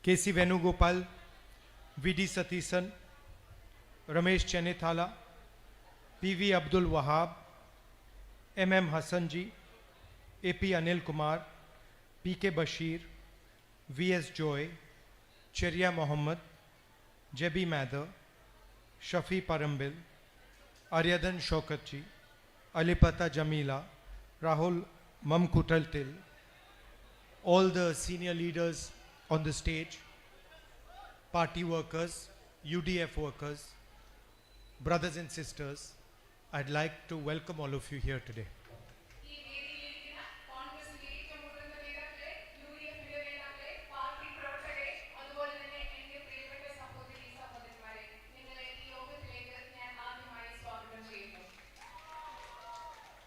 K.C. Venugopal, V.D. Satisan, Ramesh Chenithala, P.V. Abdul Wahab, M.M. Hassanji, A.P. Anil Kumar, P.K. Bashir, V.S. Joy, Cheria Mohammed, Jebi Mather, Shafi Parambil, Aryadan Shokatji, Alipata Jamila, Rahul Mamkutaltil, all the senior leaders on the stage, party workers, UDF workers, brothers and sisters, I'd like to welcome all of you here today.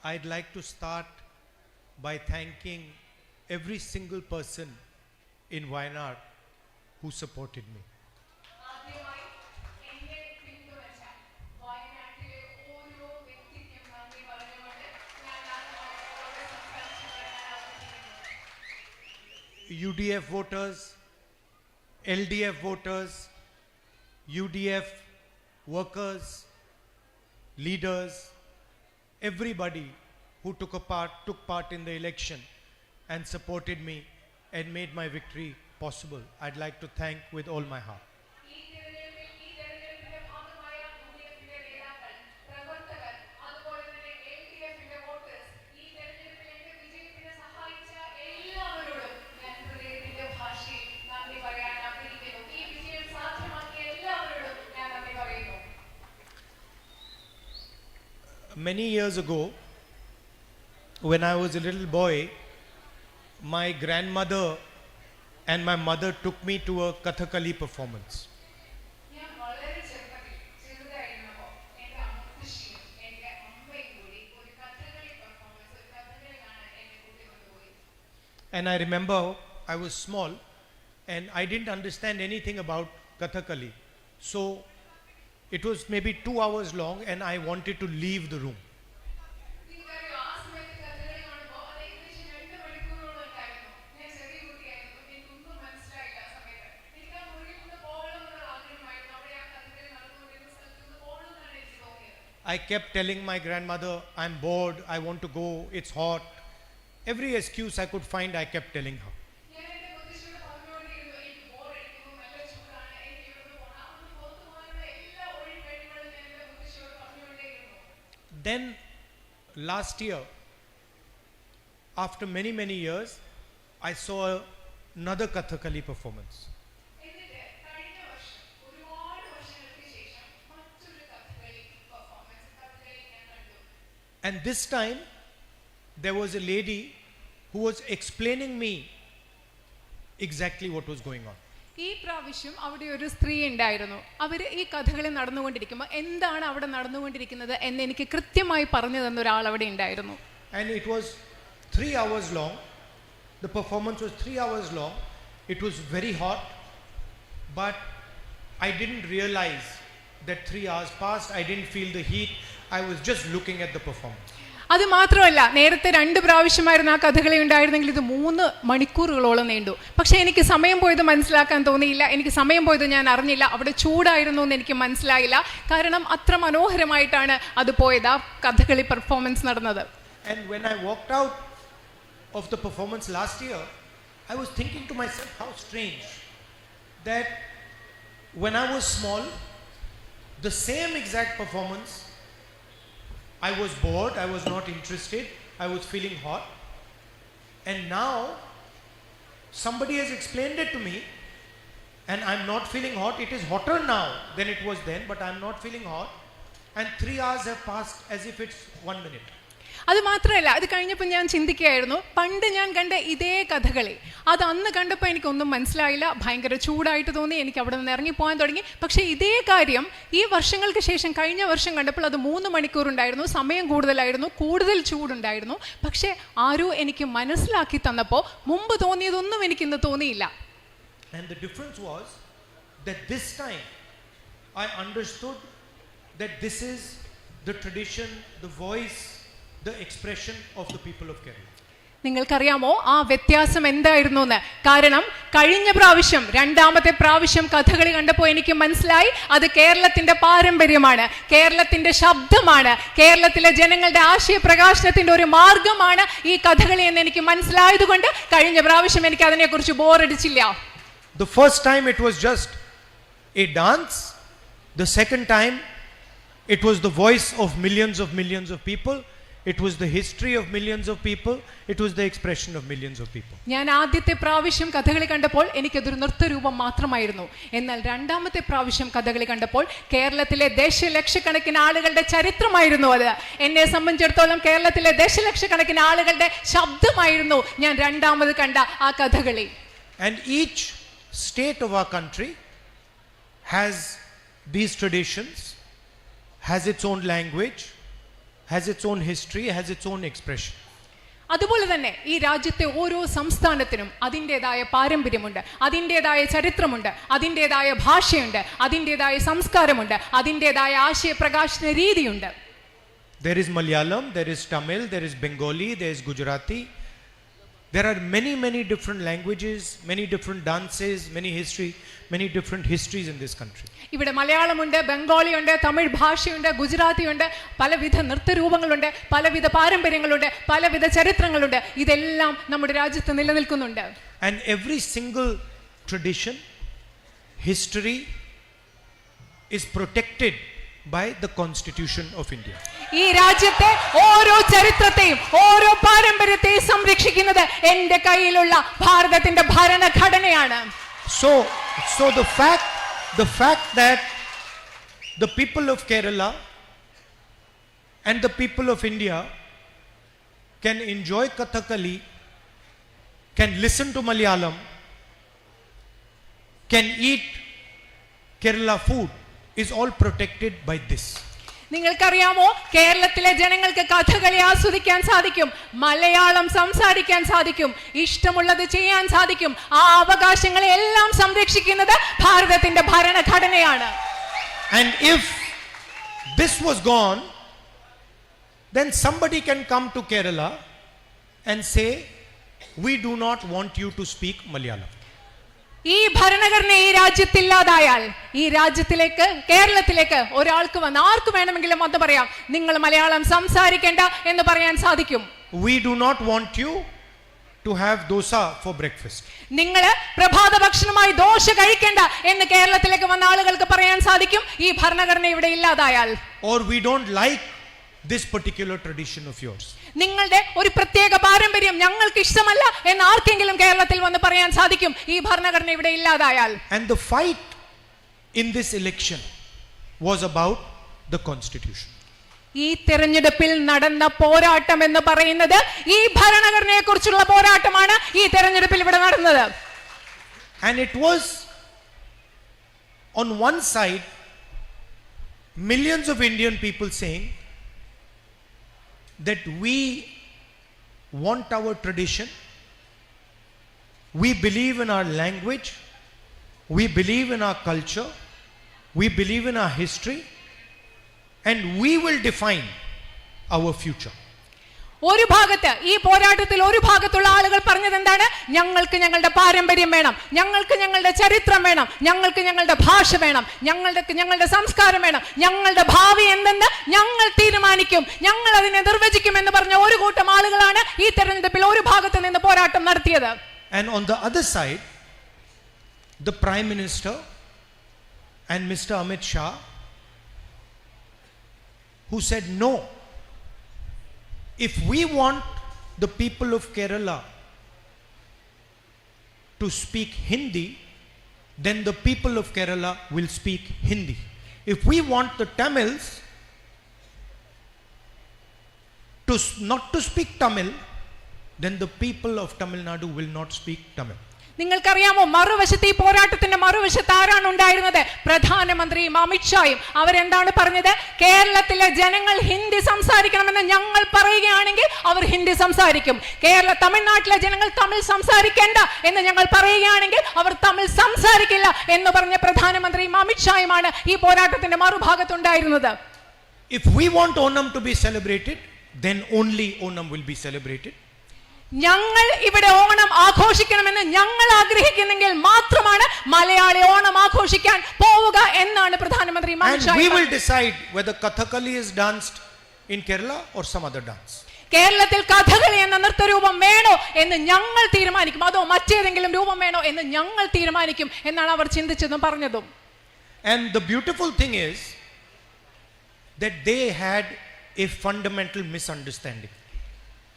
I'd like to start by thanking every single person in Wayanad who supported me. UDF voters, LDF voters, UDF workers, leaders, everybody who took part in the election and supported me and made my victory possible. I'd like to thank with all my heart. Many years ago, when I was a little boy, my grandmother and my mother took me to a Kathakali performance. And I remember I was small and I didn't understand anything about Kathakali. So it was maybe 2 hours long and I wanted to leave the room. I kept telling my grandmother, I'm bored, I want to go, it's hot. Every excuse I could find, I kept telling her. Then last year, after many, many years, I saw another Kathakali performance. And this time, there was a lady who was explaining me exactly what was going on. ഈ പ്രാവശ്യം അവിടെ ഒരു സ്ത്രീ ഉണ്ടായിരുന്നു. അവർ ഈ കഥകളി നടന്നുകൊണ്ടിരിക്കുമ്പോൾ എന്താണ് അവിടെ നടന്നുകൊണ്ടിരിക്കുന്നത് എന്ന് എനിക്ക് കൃത്യമായി പറഞ്ഞു തന്ന ഒരാൾ അവിടെ ഉണ്ടായിരുന്നു. And it was 3 hours long. The performance was 3 hours long. It was very hot, but I didn't realize that 3 hours passed. I didn't feel the heat. I was just looking at the performance. അത് മാത്രമല്ല, നേരത്തെ 2 പ്രാവശ്യമായിരുന്നു ആ കഥകളി ഉണ്ടായിരുന്നെങ്കിൽ ഇത് 3 മണിക്കൂറുകളോളം നീണ്ടു. പക്ഷെ എനിക്ക് സമയം പോയത് മനസ്സിലാക്കാൻ തോന്നിയില്ല. എനിക്ക് സമയം പോയത് ഞാൻ അറിഞ്ഞില്ല. അവിടെ ചൂടായിരുന്നു എന്ന് എനിക്ക് മനസ്സിലായില്ല. കാരണം അത്ര മനോഹരമായിട്ടാണ് അത് പോയത്, ആ കഥകളി പെർഫോമൻസ് നടന്നത്. And when I walked out of the performance last year, I was thinking to myself, how strange that when I was small, the same exact performance, I was bored, I was not interested, I was feeling hot. And now, somebody has explained it to me, and I'm not feeling hot. It is hotter now than it was then, but I'm not feeling hot. And 3 hours have passed as if it's 1 minute. അത് മാത്രമല്ല, അത് കഴിഞ്ഞപ്പോൾ ഞാൻ ചിന്തിക്കുകയായിരുന്നു, പണ്ട് ഞാൻ കണ്ട ഇതേ കഥകളി അത് അന്ന് കണ്ടപ്പോൾ എനിക്കൊന്നും മനസ്സിലായില്ല, ഭയങ്കര ചൂടായിട്ട് തോന്നി, എനിക്ക് അവിടെ നിന്ന് ഇറങ്ങിപ്പോകാൻ തുടങ്ങി. പക്ഷേ ഇതേ കാര്യം ഈ വർഷങ്ങൾക്ക് ശേഷം കഴിഞ്ഞ വർഷം കണ്ടപ്പോൾ അത് 3 മണിക്കൂർ ഉണ്ടായിരുന്നു, സമയം കൂടുതലായിരുന്നു, കൂടുതൽ ചൂടുണ്ടായിരുന്നു. പക്ഷേ ആരോ എനിക്ക് മനസ്സിലാക്കി തന്നപ്പോൾ മുമ്പ് തോന്നിയതൊന്നും എനിക്കിന്ന് തോന്നിയില്ല. And the difference was that this time I understood that this is the tradition, the voice, the expression of the people of Kerala. നിങ്ങൾക്കറിയാമോ ആ വ്യത്യാസം എന്തായിരുന്നു എന്ന്? കാരണം കഴിഞ്ഞ പ്രാവശ്യം, രണ്ടാമത്തെ പ്രാവശ്യം കഥകളി കണ്ടപ്പോൾ എനിക്ക് മനസ്സിലായി അത് കേരളത്തിന്റെ പാരമ്പര്യമാണ്, കേരളത്തിന്റെ ശബ്ദമാണ്, കേരളത്തിലെ ജനങ്ങളുടെ ആശയ പ്രകാശനത്തിന്റെ ഒരു മാർഗമാണ് ഈ കഥകളി എന്ന് എനിക്ക് മനസ്സിലായതുകൊണ്ട് കഴിഞ്ഞ പ്രാവശ്യം എനിക്ക് അതിനെക്കുറിച്ച് ബോറടിച്ചില്ല. The first time it was just a dance. The second time it was the voice of millions of people. It was the history of millions of people. It was the expression of millions of people. ഞാൻ ആദ്യത്തെ പ്രാവശ്യം കഥകളി കണ്ടപ്പോൾ എനിക്കതൊരു നൃത്തരൂപം മാത്രമായിരുന്നു. എന്നാൽ രണ്ടാമത്തെ പ്രാവശ്യം കഥകളി കണ്ടപ്പോൾ കേരളത്തിലെ ദശലക്ഷക്കണക്കിന് ആളുകളുടെ ചരിത്രമായിരുന്നു അത്. എന്നെ സംബന്ധിച്ചിടത്തോളം കേരളത്തിലെ ദശലക്ഷക്കണക്കിന് ആളുകളുടെ ശബ്ദമായിരുന്നു ഞാൻ രണ്ടാമത് കണ്ട ആ Kathakali. And each state of our country has these traditions, has its own language, has its own history, has its own expression. അതുപോലെ തന്നെ ഈ രാജ്യത്തെ ഓരോ സംസ്ഥാനത്തിനും അതിൻ്റെതായ പാരമ്പര്യമുണ്ട്, അതിൻ്റെതായ ചരിത്രമുണ്ട്, അതിൻ്റെതായ ഭാഷയുണ്ട്, അതിൻ്റെതായ സംസ്കാരമുണ്ട്, അതിൻ്റെതായ ആശയപ്രകാശന രീതിയുണ്ട്. There is Malayalam, there is Tamil, there is Bengali, there is Gujarati. There are many different languages, many different dances, many different histories in this country. ഇവിടെ മലയാളമുണ്ട്, ബംഗാളിയുണ്ട്, തമിഴ് ഭാഷയുണ്ട്, ഗുജറാത്തിയുണ്ട്, പലവിധ നൃത്തരൂപങ്ങളുണ്ട്, പലവിധ പാരമ്പര്യങ്ങളുണ്ട്, പലവിധ ചരിത്രങ്ങളുണ്ട്. ഇതെല്ലാം നമ്മുടെ രാജ്യത്ത് നിലനിൽക്കുന്നുണ്ട്. And every single tradition, history is protected by the Constitution of India. ഈ രാജ്യത്തെ ഓരോ ചരിത്രത്തെയും ഓരോ പാരമ്പര്യത്തെയും സംരക്ഷിക്കുന്നത് എൻ്റെ കയ്യിലുള്ള ഭാരതത്തിന്റെ ഭരണഘടനയാണ്. So the fact that the people of Kerala and the people of India can enjoy Kathakali, can listen to Malayalam, can eat Kerala food is all protected by this. നിങ്ങൾക്കറിയാമോ, കേരളത്തിലെ ജനങ്ങൾക്ക് കഥകളി ആസ്വദിക്കാൻ സാധിക്കും, മലയാളം സംസാരിക്കാൻ സാധിക്കും, ഇഷ്ടമുള്ളത് ചെയ്യാൻ സാധിക്കും. ആ അവകാശങ്ങളെ എല്ലാം സംരക്ഷിക്കുന്നത് ഭാരതത്തിന്റെ ഭരണഘടനയാണ്. And if this was gone, then somebody can come to Kerala and say, we do not want you to speak Malayalam. ഈ ഭരണഘടന ഈ രാജ്യത്തില്ലാതായാൽ ഈ രാജ്യത്തിലേക്ക്, കേരളത്തിലേക്ക് ഒരാൾക്ക് വന്ന് ആർക്ക് വേണമെങ്കിലും വന്ന് പറയാം, നിങ്ങൾ മലയാളം സംസാരിക്കേണ്ട എന്ന് പറയാൻ സാധിക്കും. We do not want you to have dosa for breakfast. നിങ്ങൾ പ്രഭാത ഭക്ഷണമായി ദോശ കഴിക്കേണ്ട എന്ന് കേരളത്തിലേക്ക് വന്ന ആളുകൾക്ക് പറയാൻ സാധിക്കും ഈ ഭരണഘടന ഇവിടെ ഇല്ലാതായാൽ. Or we don't like this particular tradition of yours. നിങ്ങളുടെ ഒരു പ്രത്യേക പാരമ്പര്യം ഞങ്ങൾക്ക് ഇഷ്ടമല്ല എന്ന് ആർക്കെങ്കിലും കേരളത്തിൽ വന്ന് പറയാൻ സാധിക്കും ഈ ഭരണഘടന ഇവിടെ ഇല്ലാതായാൽ. And the fight in this election was about the Constitution. ഈ തെരഞ്ഞെടുപ്പിൽ നടന്ന പോരാട്ടം എന്ന് പറയുന്നത് ഈ ഭരണഘടനയെ കുറിച്ചുള്ള പോരാട്ടമാണ് ഈ തെരഞ്ഞെടുപ്പിൽ ഇവിടെ നടന്നത്. And it was on one side millions of Indian people saying that we want our tradition, we believe in our language, we believe in our culture, we believe in our history, and we will define our future. ഒരു ഭാഗത്ത് ഈ പോരാട്ടത്തിൽ ഒരു ഭാഗത്തുള്ള ആളുകൾ പറഞ്ഞത് എന്താണ്? ഞങ്ങൾക്ക് ഞങ്ങളുടെ പാരമ്പര്യം വേണം, ഞങ്ങൾക്ക് ഞങ്ങളുടെ ചരിത്രം വേണം, ഞങ്ങൾക്ക് ഞങ്ങളുടെ ഭാഷ വേണം, ഞങ്ങളുടെ സംസ്കാരം വേണം, ഞങ്ങളുടെ ഭാവി എന്തെന്ന് ഞങ്ങൾ തീരുമാനിക്കും, ഞങ്ങൾ അതിനെ നിർവചിക്കും എന്ന് പറഞ്ഞ ഒരു കൂട്ടം ആളുകളാണ് ഈ തെരഞ്ഞെടുപ്പിൽ ഒരു ഭാഗത്ത് നിന്ന് പോരാട്ടം നടത്തിയത്. And on the other side, the Prime Minister and Mr. Amit Shah, who said no. If we want the people of Kerala to speak Hindi, then the people of Kerala will speak Hindi. If we want the Tamils not to speak Tamil, then the people of Tamil Nadu will not speak Tamil. നിങ്ങൾക്കറിയാമോ, മറുവശത്ത് ഈ പോരാട്ടത്തിന്റെ മറുവശത്ത് ആരാണ് ഉണ്ടായിരുന്നത്? പ്രധാനമന്ത്രിയും അമിത്ഷായും. അവരെന്താണ് പറഞ്ഞത്? കേരളത്തിലെ ജനങ്ങൾ ഹിന്ദി സംസാരിക്കണമെന്ന് ഞങ്ങൾ പറയുകയാണെങ്കിൽ അവർ ഹിന്ദി സംസാരിക്കും. തമിഴ്നാട്ടിലെ ജനങ്ങൾ തമിഴ് സംസാരിക്കേണ്ട എന്ന് ഞങ്ങൾ പറയുകയാണെങ്കിൽ അവർ തമിഴ് സംസാരിക്കില്ല എന്ന് പറഞ്ഞ പ്രധാനമന്ത്രിയും അമിത്ഷായുമാണ് ഈ പോരാട്ടത്തിന്റെ മറുഭാഗത്തുണ്ടായിരുന്നത്. If we want Onam to be celebrated, then only Onam will be celebrated. ഞങ്ങൾ ഇവിടെ ഓണം ആഘോഷിക്കണമെന്ന് ഞങ്ങൾ ആഗ്രഹിക്കുന്നെങ്കിൽ മാത്രമാണ് മലയാളി ഓണം ആഘോഷിക്കാൻ പോവുക എന്നാണ് പ്രധാനമന്ത്രി And we will decide whether Kathakali is danced in Kerala or some other dance. കേരളത്തിൽ കഥകളി എന്ന നൃത്തരൂപം വേണോ എന്ന് ഞങ്ങൾ തീരുമാനിക്കും, അതോ മറ്റേതെങ്കിലും രൂപം വേണോ എന്ന് ഞങ്ങൾ തീരുമാനിക്കും എന്നാണ് അവർ ചിന്തിച്ചതും പറഞ്ഞതും. And the beautiful thing is that they had a fundamental misunderstanding.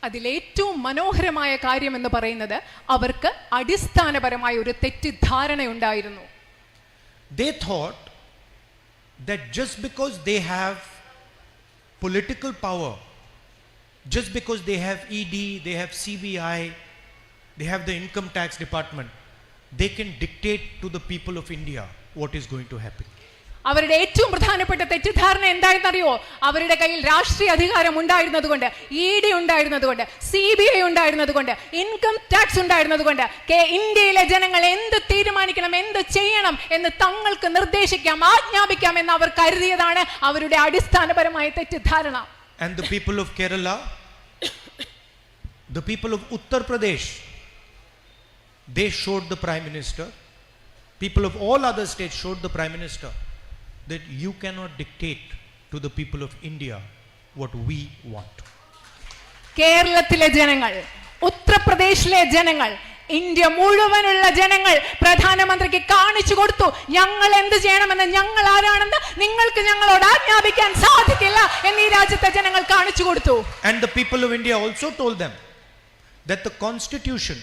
അതിലേറ്റവും മനോഹരമായ കാര്യം എന്ന് പറയുന്നത് അവർക്ക് അടിസ്ഥാനപരമായ ഒരു തെറ്റിദ്ധാരണയുണ്ടായിരുന്നു. They thought that just because they have political power, just because they have ED, they have CBI, they have the income tax department, they can dictate to the people of India what is going to happen. അവരുടെ ഏറ്റവും പ്രധാനപ്പെട്ട തെറ്റിദ്ധാരണ എന്താണെന്നറിയോ? അവരുടെ കയ്യിൽ രാഷ്ട്രീയ അധികാരം ഉണ്ടായിരുന്നതുകൊണ്ട്, ED ഉണ്ടായിരുന്നതുകൊണ്ട്, CBI ഉണ്ടായിരുന്നതുകൊണ്ട്, income tax ഉണ്ടായിരുന്നതുകൊണ്ട് ഇന്ത്യയിലെ ജനങ്ങൾ എന്ത് തീരുമാനിക്കണം, എന്ത് ചെയ്യണം എന്ന് തങ്ങൾക്ക് നിർദ്ദേശിക്കാം, ആജ്ഞാപിക്കാം എന്ന് അവർ കരുതിയതാണ് അവരുടെ അടിസ്ഥാനപരമായ തെറ്റിദ്ധാരണ. And the people of Kerala, the people of Uttar Pradesh, they showed the Prime Minister, people of all other states showed the Prime Minister that you cannot dictate to the people of India what we want. കേരളത്തിലെ ജനങ്ങൾ, ഉത്തർപ്രദേശിലെ ജനങ്ങൾ, India മുഴുവനുള്ള ജനങ്ങൾ പ്രധാനമന്ത്രിക്ക് കാണിച്ചു കൊടുത്തു, ഞങ്ങൾ എന്ത് ചെയ്യണമെന്ന്, ഞങ്ങൾ ആരാണെന്ന് നിങ്ങൾക്ക് ഞങ്ങളോട് ആജ്ഞാപിക്കാൻ സാധിക്കില്ല എന്ന് ഈ രാജ്യത്തെ ജനങ്ങൾ കാണിച്ചു കൊടുത്തു. And the people of India also told them that the constitution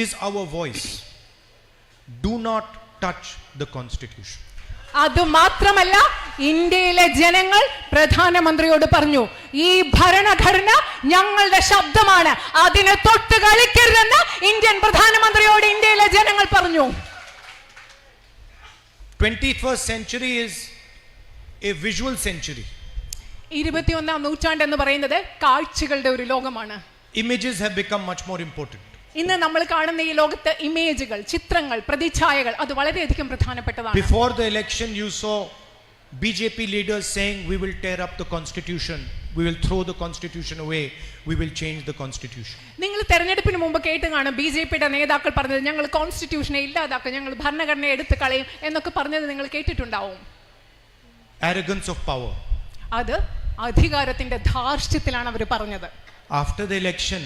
is our voice. Do not touch the constitution. അതുമാത്രമല്ല, ഇന്ത്യയിലെ ജനങ്ങൾ പ്രധാനമന്ത്രിയോട് പറഞ്ഞു, ഈ ഭരണഘടന ഞങ്ങളുടെ ശബ്ദമാണ്, അതിനെ തൊട്ട് കളിക്കരുതെന്ന് ഇന്ത്യൻ പ്രധാനമന്ത്രിയോട് ഇന്ത്യയിലെ ജനങ്ങൾ പറഞ്ഞു. 21st century is a visual century. 21ാം നൂറ്റാണ്ട് എന്ന് പറയുന്നത് കാഴ്ചകളുടെ ഒരു ലോകമാണ്. Images have become much more important. ഇന്ന് നമ്മൾ കാണുന്ന ഈ ലോകത്ത് ഇമേജുകൾ, ചിത്രങ്ങൾ, പ്രതിച്ഛായകൾ അത് വളരെയധികം പ്രധാനപ്പെട്ടതാണ്. Before the election you saw BJP leaders saying we will tear up the constitution, we will throw the constitution away, we will change the constitution. നിങ്ങൾ തെരഞ്ഞെടുപ്പിന് മുമ്പ് കേട്ട് കാണും ബിജെപിയുടെ നേതാക്കൾ പറഞ്ഞത്, ഞങ്ങൾ കോൺസ്റ്റിറ്റ്യൂഷനെ ഇല്ലാതാക്കും, ഞങ്ങൾ ഭരണഘടനയെ എടുത്തു കളയും എന്നൊക്കെ പറഞ്ഞത് നിങ്ങൾ കേട്ടിട്ടുണ്ടാവും. Arrogance of power. അത് അധികാരത്തിന്റെ ധാർഷ്ട്യത്തിലാണ് അവർ പറഞ്ഞത്. After the election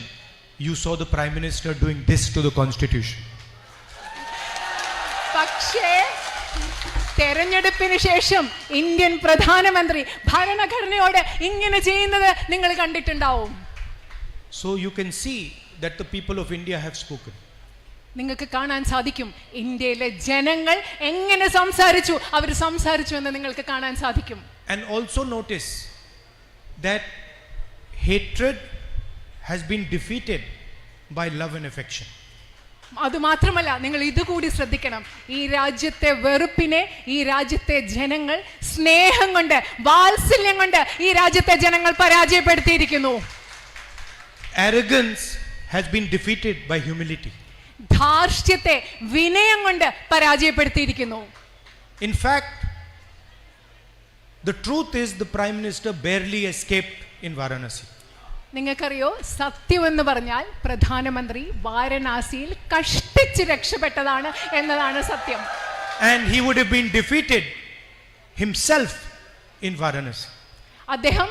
you saw the Prime Minister doing this to the constitution. പക്ഷേ തെരഞ്ഞെടുപ്പിന് ശേഷം ഇന്ത്യൻ പ്രധാനമന്ത്രി ഭരണഘടനയോട് ഇങ്ങനെ ചെയ്യുന്നത് നിങ്ങൾ കണ്ടിട്ടുണ്ടാവും. So you can see that the people of India have spoken. നിങ്ങൾക്ക് കാണാൻ സാധിക്കും ഇന്ത്യയിലെ ജനങ്ങൾ എങ്ങനെ സംസാരിച്ചു, അവർ സംസാരിച്ചു എന്ന് നിങ്ങൾക്ക് കാണാൻ സാധിക്കും. And also notice that hatred has been defeated by love and affection. അതുമാത്രമല്ല, നിങ്ങൾ ഇതുകൂടി ശ്രദ്ധിക്കണം, ഈ രാജ്യത്തെ വെറുപ്പിനെ ഈ രാജ്യത്തെ ജനങ്ങൾ സ്നേഹം കൊണ്ട്, വാത്സല്യം കൊണ്ട് ഈ രാജ്യത്തെ ജനങ്ങൾ പരാജയപ്പെടുത്തിയിരിക്കുന്നു. Arrogance has been defeated by humility. ധാർഷ്ട്യത്തെ വിനയം കൊണ്ട് പരാജയപ്പെടുത്തിയിരിക്കുന്നു. In fact, the truth is the Prime Minister barely escaped in Varanasi. നിങ്ങൾക്കറിയോ, സത്യമെന്ന് പറഞ്ഞാൽ പ്രധാനമന്ത്രി വാരണാസിയിൽ കഷ്ടിച്ച് രക്ഷപ്പെട്ടതാണ് എന്നതാണ് സത്യം. And he would have been defeated himself in Varanasi. അദ്ദേഹം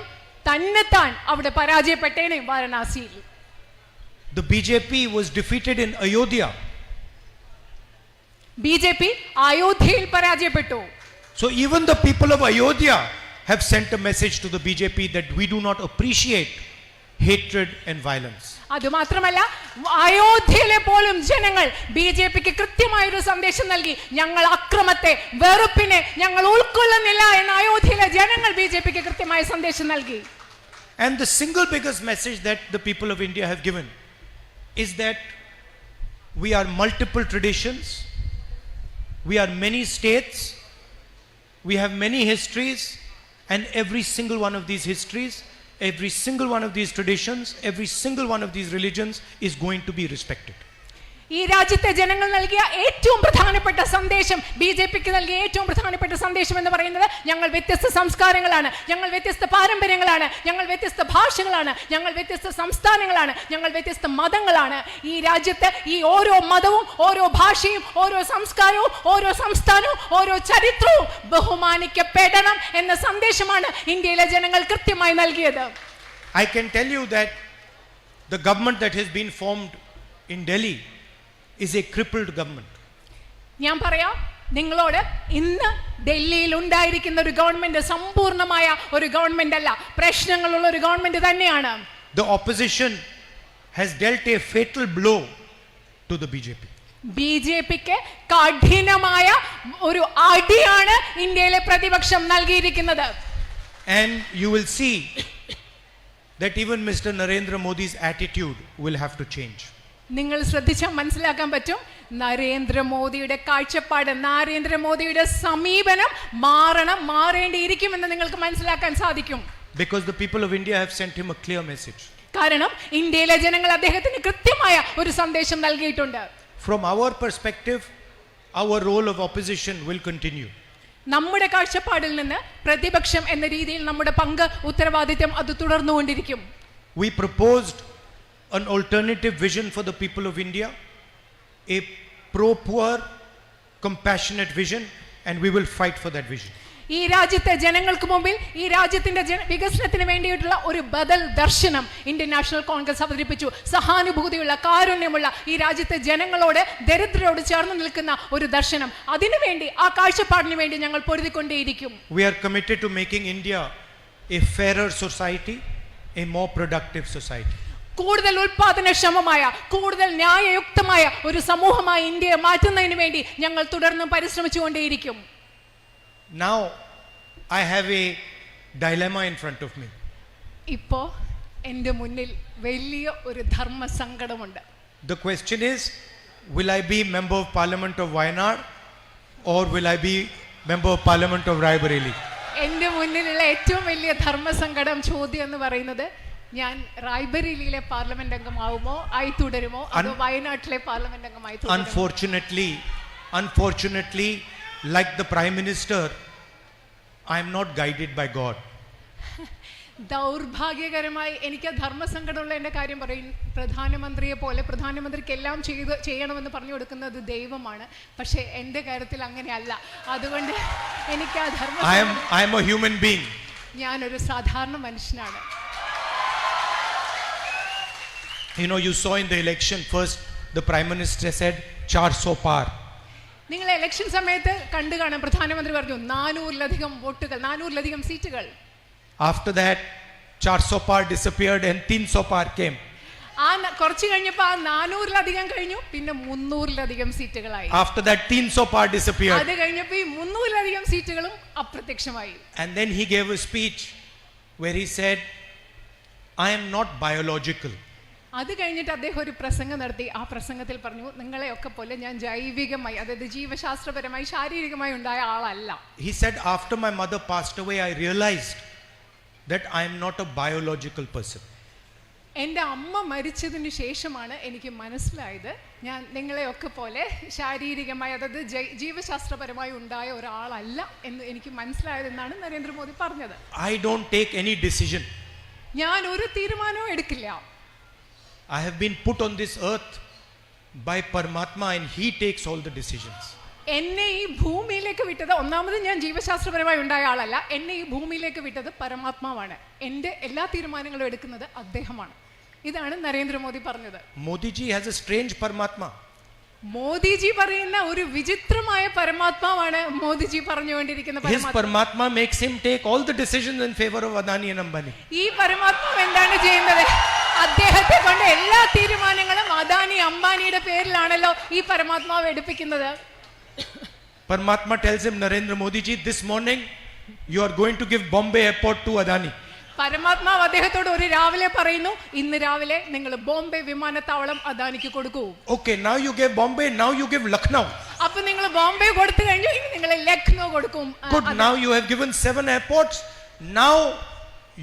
തന്നെത്താൻ അവിടെ പരാജയപ്പെട്ടേനെ വാരണാസിയിൽ. The BJP was defeated in Ayodhya. BJP അയോധ്യയിൽ പരാജയപ്പെട്ടു. So even the people of Ayodhya have sent a message to the BJP that we do not appreciate hatred and violence. അതുമാത്രമല്ല, അയോധ്യയിലെ പോലും ജനങ്ങൾ ബിജെപിക്ക് കൃത്യമായൊരു സന്ദേശം നൽകി, ഞങ്ങൾ അക്രമത്തെ, വെറുപ്പിനെ ഞങ്ങൾ ഉൾക്കൊള്ളുന്നില്ല എന്ന് അയോധ്യയിലെ ജനങ്ങൾ ബിജെപിക്ക് കൃത്യമായ സന്ദേശം നൽകി. And the single biggest message that the people of India have given is that we are multiple traditions, we are many states, we have many histories, and every single one of these histories, every single one of these traditions, every single one of these religions is going to be respected. ഈ രാജ്യത്തെ ജനങ്ങൾ നൽകിയ ഏറ്റവും പ്രധാനപ്പെട്ട സന്ദേശം, BJPക്ക് നൽകിയ ഏറ്റവും പ്രധാനപ്പെട്ട സന്ദേശം എന്ന് പറയുന്നത് ഞങ്ങൾ വ്യത്യസ്ത സംസ്കാരങ്ങളാണ്, ഞങ്ങൾ വ്യത്യസ്ത പാരമ്പര്യങ്ങളാണ്, ഞങ്ങൾ വ്യത്യസ്ത ഭാഷകളാണ്, ഞങ്ങൾ വ്യത്യസ്ത സംസ്ഥാനങ്ങളാണ്, ഞങ്ങൾ വ്യത്യസ്ത മതങ്ങളാണ്. ഈ രാജ്യത്ത് ഈ ഓരോ മതവും ഓരോ ഭാഷയും ഓരോ സംസ്കാരവും ഓരോ സംസ്ഥാനവും ഓരോ ചരിത്രവും ബഹുമാനിക്കപ്പെടണം എന്ന സന്ദേശമാണ് ഇന്ത്യയിലെ ജനങ്ങൾ കൃത്യമായി നൽകിയത്. I can tell you that the government that has been formed in Delhi is a crippled government. ഞാൻ പറയാം നിങ്ങളോട്, ഇന്ന് ഡൽഹിയിൽ ഉണ്ടായിരിക്കുന്ന ഒരു ഗവൺമെന്റ് സമ്പൂർണ്ണമായ ഒരു ഗവൺമെന്റ് അല്ല, പ്രശ്നങ്ങളുള്ള ഒരു ഗവൺമെന്റ് തന്നെയാണ്. The opposition has dealt a fatal blow to the BJP. BJPക്ക് കഠിനമായ ഒരു അടിയാണ് ഇന്ത്യയിലെ പ്രതിപക്ഷം നൽകിയിരിക്കുന്നത്. And you will see that even Mr. Narendra Modi's attitude will have to change. നിങ്ങൾ ശ്രദ്ധിച്ചാൽ മനസ്സിലാക്കാൻ പറ്റും, നരേന്ദ്രമോദിയുടെ കാഴ്ചപ്പാട്, നരേന്ദ്രമോദിയുടെ സമീപനം മാറേണ്ടിയിരിക്കുമെന്ന് നിങ്ങൾക്ക് മനസ്സിലാക്കാൻ സാധിക്കും. Because the people of India have sent him a clear message. കാരണം ഇന്ത്യയിലെ ജനങ്ങൾ അദ്ദേഹത്തിന് കൃത്യമായ ഒരു സന്ദേശം നൽകിയിട്ടുണ്ട്. From our perspective, our role of opposition will continue. നമ്മുടെ കാഴ്ചപ്പാടിൽ നിന്ന് പ്രതിപക്ഷം എന്ന രീതിയിൽ നമ്മുടെ പങ്ക്, ഉത്തരവാദിത്വം അത് തുടർന്നുകൊണ്ടിരിക്കും. We proposed an alternative vision for the people of India, a pro-poor, compassionate vision, and we will fight for that vision. ഈ രാജ്യത്തെ ജനങ്ങൾക്ക് മുമ്പിൽ ഈ രാജ്യത്തിന്റെ വികസനത്തിന് വേണ്ടിയിട്ടുള്ള ഒരു ബദൽ ദർശനം ഇന്ത്യൻ നാഷണൽ കോൺഗ്രസ് അവതരിപ്പിച്ചു. സഹാനുഭൂതിയുള്ള, കാരുണ്യമുള്ള, ഈ രാജ്യത്തെ ജനങ്ങളോട്, ദരിദ്രരോട് ചേർന്ന് നിൽക്കുന്ന ഒരു ദർശനം. അതിനുവേണ്ടി, ആ കാഴ്ചപ്പാടിന് വേണ്ടി ഞങ്ങൾ പൊരുതിക്കൊണ്ടേയിരിക്കും. We are committed to making India a fairer society, a more productive society. കൂടുതൽ ഉൽപാദനക്ഷമമായ, കൂടുതൽ ന്യായയുക്തമായ ഒരു സമൂഹമായി ഇന്ത്യയെ മാറ്റുന്നതിന് വേണ്ടി ഞങ്ങൾ തുടർന്നും പരിശ്രമിച്ചുകൊണ്ടേയിരിക്കും. Now I have a dilemma in front of me. ഇപ്പോ എൻ്റെ മുന്നിൽ വലിയ ഒരു ധർമ്മ സങ്കടമുണ്ട്. The question is, will I be member of parliament of Wayanad or will I be member of parliament of Raebareli? എൻ്റെ മുന്നിലുള്ള ഏറ്റവും വലിയ ധർമ്മ സങ്കടം ചോദ്യം എന്ന് പറയുന്നത്, ഞാൻ റായ്ബറേലിയിലെ പാർലമെന്റ് അംഗമാവുമോ ആയി തുടരുമോ അതോ വയനാട്ടിലെ പാർലമെന്റ് അംഗമായി തുടരുമോ? Unfortunately, like the Prime Minister, I am not guided by God. ദൗർഭാഗ്യകരമായി എനിക്ക് ധർമ്മസങ്കടമുള്ള എൻ്റെ കാര്യം പറയും, പ്രധാനമന്ത്രിയെ പോലെ പ്രധാനമന്ത്രിക്ക് എല്ലാം ചെയ്യണമെന്ന് പറഞ്ഞു കൊടുക്കുന്നത് ദൈവമാണ്. പക്ഷേ എൻ്റെ കാര്യത്തിൽ അങ്ങനെയല്ല. അതുകൊണ്ട് എനിക്ക് ആ I am a human being. ഞാനൊരു സാധാരണ മനുഷ്യനാണ്. You know, you saw in the election, first the Prime Minister said 400 par. നിങ്ങൾ ഇലക്ഷൻ സമയത്ത് കണ്ടു കാണാം, പ്രധാനമന്ത്രി പറഞ്ഞു 400-ലധികം വോട്ടുകൾ, 400-ലധികം സീറ്റുകൾ. After that 400 par disappeared and 300 par came. ആ കുറച്ച് കഴിഞ്ഞപ്പോൾ ആ 400-ലധികം കഴിഞ്ഞു, പിന്നെ 300-ലധികം സീറ്റുകളായി. After that 300 par disappeared. അത് കഴിഞ്ഞപ്പോൾ ഈ 300-ലധികം സീറ്റുകളും അപ്രത്യക്ഷമായി. And then he gave a speech where he said, I am not biological. അത് കഴിഞ്ഞിട്ട് അദ്ദേഹം ഒരു പ്രസംഗം നടത്തി. ആ പ്രസംഗത്തിൽ പറഞ്ഞു, നിങ്ങളെയൊക്കെ പോലെ ഞാൻ ജൈവികമായി, അതായത് ജീവശാസ്ത്രപരമായി, ശാരീരികമായി ഉണ്ടായ ആളല്ല. He said, after my mother passed away, I realized that I am not a biological person. എൻ്റെ അമ്മ മരിച്ചതിന് ശേഷമാണ് എനിക്ക് മനസ്സിലായത് ഞാൻ നിങ്ങളെയൊക്കെ പോലെ ശാരീരികമായി, അതായത് ജീവശാസ്ത്രപരമായി ഉണ്ടായ ഒരാളല്ല എന്ന് എനിക്ക് മനസ്സിലായതെന്നാണ് നരേന്ദ്രമോദി പറഞ്ഞത്. I don't take any decision. ഞാൻ ഒരു തീരുമാനവും എടുക്കില്ല. I have been put on this earth by Paramatma and he takes all the decisions. എന്നെ ഈ ഭൂമിയിലേക്ക് വിട്ടത്, ഒന്നാമത് ഞാൻ ജീവശാസ്ത്രപരമായി ഉണ്ടായ ആളല്ല, എന്നെ ഈ ഭൂമിയിലേക്ക് വിട്ടത് പരമാത്മാവാണ്. എൻ്റെ എല്ലാ തീരുമാനങ്ങളും എടുക്കുന്നത് അദ്ദേഹമാണ്. ഇതാണ് നരേന്ദ്രമോദി പറഞ്ഞത്. Modiji has a strange Paramatma. Modiji പറയുന്ന ഒരു വിചിത്രമായ പരമാത്മാവാണ് മോദിജി പറഞ്ഞുകൊണ്ടിരിക്കുന്ന His Paramatma makes him take all the decisions in favor of Adani and Ambani. ഈ പരമാത്മാവ് എന്താണ് ചെയ്യുന്നത്? അദ്ദേഹത്തെ കൊണ്ട് എല്ലാ തീരുമാനങ്ങളും അദാനി അംബാനിയുടെ പേരിലാണല്ലോ ഈ പരമാത്മാവ് എടുപ്പിക്കുന്നത്. Paramatma tells him, Narendra Modi ji, this morning you are going to give Bombay airport to Adani. പരമാത്മാവ് അദ്ദേഹത്തോട് ഒരു രാവിലെ പറയുന്നു, ഇന്ന് രാവിലെ നിങ്ങൾ ബോംബെ വിമാനത്താവളം അദാനിക്ക് കൊടുക്കൂ. Okay, now you gave Bombay, now you give Lucknow. അപ്പോൾ നിങ്ങൾ ബോംബെ കൊടുത്തു കഴിഞ്ഞു, ഇനി നിങ്ങൾ ലക്നോ കൊടുക്കും. Good, now you have given 7 airports, now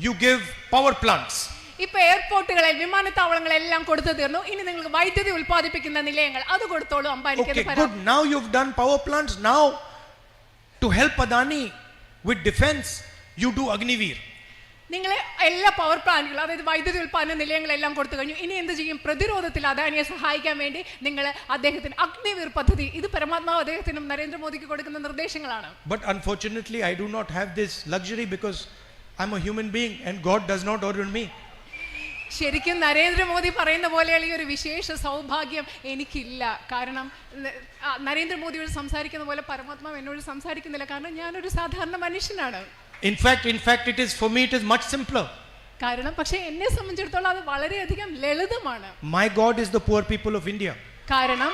you give power plants. ഇപ്പൊ എയർപോർട്ടുകളിൽ വിമാനത്താവളങ്ങളെല്ലാം കൊടുത്തു തീർന്നു. ഇനി നിങ്ങൾക്ക് വൈദ്യുതി ഉൽപ്പാദിപ്പിക്കുന്ന നിലയങ്ങൾ അത് കൊടുത്തോളൂ അംബാനിക്ക്. Okay, good. Now you've done power plants. Now, to help Adani with defense, you do Agniveer. നിങ്ങൾ എല്ലാ പവർ പ്ലാന്റുകളും അതായത് വൈദ്യുതി ഉൽപ്പാദന നിലയങ്ങളെല്ലാം കൊടുത്തു കഴിഞ്ഞു. ഇനി എന്ത് ചെയ്യും? പ്രതിരോധത്തിൽ അദാനിയെ സഹായിക്കാൻ വേണ്ടി നിങ്ങൾ അദ്ദേഹത്തിന് അഗ്നിവീർ പദ്ധതി, ഇത് പരമാത്മാവ് അദ്ദേഹത്തിനും നരേന്ദ്രമോദിക്ക് കൊടുക്കുന്ന നിർദ്ദേശങ്ങളാണ്. But unfortunately, I do not have this luxury because I'm a human being and God does not order me. ശരിക്കും നരേന്ദ്രമോദി പറയുന്ന പോലെയുള്ള ഈ ഒരു വിശേഷ സൗഭാഗ്യം എനിക്കില്ല. കാരണം നരേന്ദ്രമോദിയോട് സംസാരിക്കുന്ന പോലെ പരമാത്മാവ് എന്നോട് സംസാരിക്കുന്നില്ല. കാരണം ഞാനൊരു സാധാരണ മനുഷ്യനാണ്. In fact, it is for me, it is much simpler. കാരണം പക്ഷേ എന്നെ സംബന്ധിച്ചിടത്തോളം അത് വളരെയധികം ലളിതമാണ്. My God is the poor people of India. കാരണം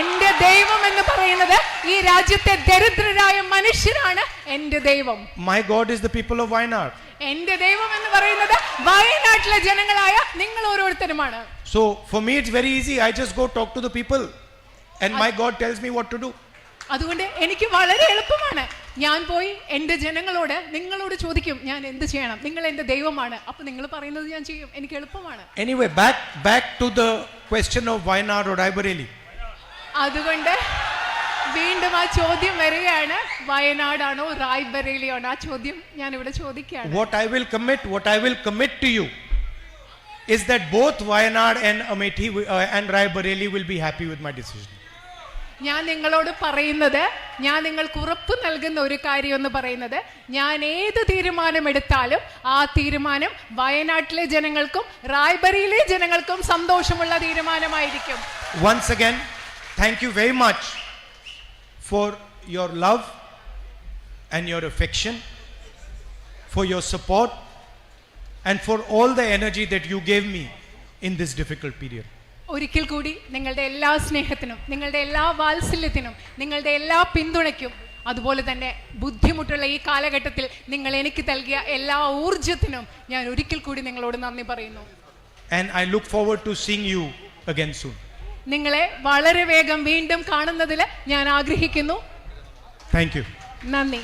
എന്റെ ദൈവം എന്ന് പറയുന്നത് ഈ രാജ്യത്തെ ദരിദ്രരായ മനുഷ്യരാണ് എന്റെ ദൈവം. My God is the people of Wayanad. എന്റെ ദൈവം എന്ന് പറയുന്നത് വയനാട്ടിലെ ജനങ്ങളായ നിങ്ങൾ ഓരോരുത്തരുമാണ്. So for me it's very easy. I just go talk to the people and my God tells me what to do. അതുകൊണ്ട് എനിക്ക് വളരെ എളുപ്പമാണ്. ഞാൻ പോയി എൻ്റെ ജനങ്ങളോട് നിങ്ങളോട് ചോദിക്കും ഞാൻ എന്ത് ചെയ്യണം, നിങ്ങൾ എൻ്റെ ദൈവമാണ്, അപ്പൊ നിങ്ങൾ പറയുന്നത് ഞാൻ ചെയ്യും. എനിക്ക് എളുപ്പമാണ്. Anyway, back to the question of Wayanad or Raebareli. അതുകൊണ്ട് വീണ്ടും ആ ചോദ്യം വരികയാണ്, വയനാടാണോ റായ്ബറേലിയാണോ? ആ ചോദ്യം ഞാൻ ഇവിടെ ചോദിക്കുകയാണ്. What I will commit to you is that both Wayanad and Amethi and Raebareli will be happy with my decision. ഞാൻ നിങ്ങളോട് പറയുന്നത്, ഞാൻ നിങ്ങൾക്ക് ഉറപ്പ് നൽകുന്ന ഒരു കാര്യം എന്ന് പറയുന്നത്, ഞാൻ ഏത് തീരുമാനം എടുത്താലും ആ തീരുമാനം വയനാട്ടിലെ ജനങ്ങൾക്കും റായ്ബറേലിയിലെ ജനങ്ങൾക്കും സന്തോഷമുള്ള തീരുമാനമായിരിക്കും. Once again, thank you very much for your love and your affection, for your support and for all the energy that you gave me in this difficult period. ഒരിക്കൽ കൂടി നിങ്ങളുടെ എല്ലാ സ്നേഹത്തിനും, നിങ്ങളുടെ എല്ലാ വാത്സല്യത്തിനും, നിങ്ങളുടെ എല്ലാ പിന്തുണയ്ക്കും, അതുപോലെ തന്നെ ബുദ്ധിമുട്ടുള്ള ഈ കാലഘട്ടത്തിൽ നിങ്ങൾ എനിക്ക് നൽകിയ എല്ലാ ഊർജത്തിനും ഞാൻ ഒരിക്കൽ കൂടി നിങ്ങളോട് നന്ദി പറയുന്നു. And I look forward to seeing you again soon. നിങ്ങളെ വളരെ വേഗം വീണ്ടും കാണുന്നതിൽ ഞാൻ ആഗ്രഹിക്കുന്നു. Thank you. നന്ദി.